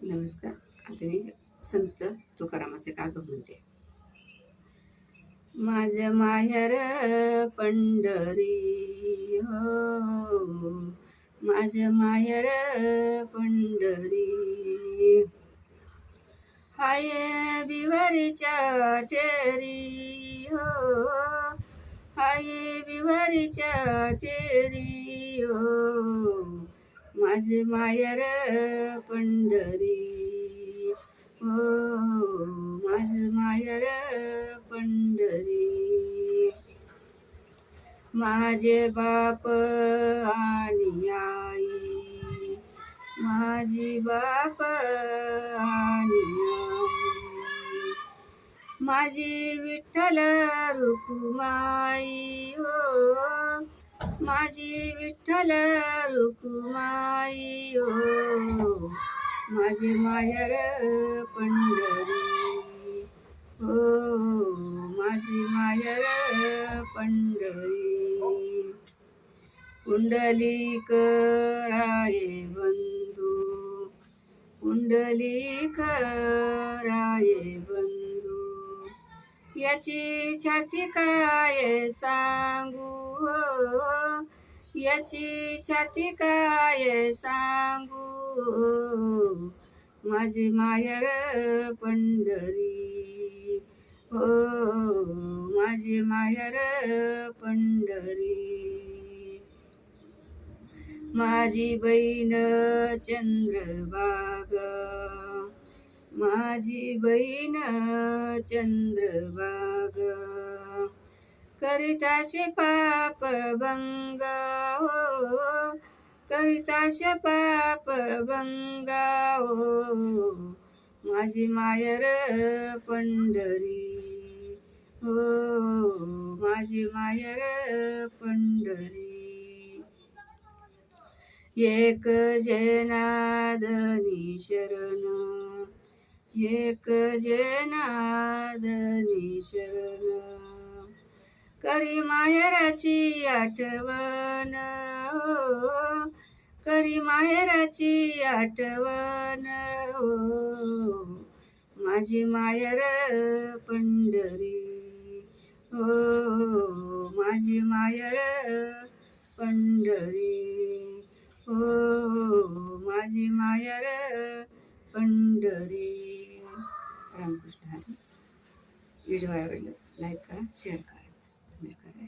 नमस्कार. आता मी संत तुकारामाचे काव्य म्हणते. माझं माहेर पंढरी हो, माझं माहेर पंढरी, हाय बिवारीच्या तेरी हो, हाय बिवारीच्या तेरी हो, माझे माहेर पंढरी हो, माझे माहेर पंढरी, माझे बाप आणि आई, माझी बाप आणि आई, माझी विठ्ठल रुक्माई हो, माझी विठ्ठल रुक्माई हो, माझे माहेर पंढरी हो, माझी माहेर पंढरी, पुंडलिक राये बंधू, पुंडलिक राये बंधू, याची छाती काय सांगू हो, याची छाती काय सांगू हो, माझे माहेर पंढरी हो, माझे माहेर पंढरी, माझी बहीण चंद्रभागा, माझी बहीण चंद्रभागा, करिताशे पाप भंगा हो, करिताशे पाप भंगा हो, माझी माहेर पंढरी हो, माझी माहेर पंढरी, एक जनार्दनी शरण, एक जनार्दनी शरण, करी माहेराची आठवण हो, करी माहेराची आठवण हो, माझी माहेर पंढरी हो, माझी माहेर पंढरी हो, माझी माहेर पंढरी. रामकृष्ण हरी. व्हिडिओ आवडला लाईक करा, शेअर करा, कमेंट करा.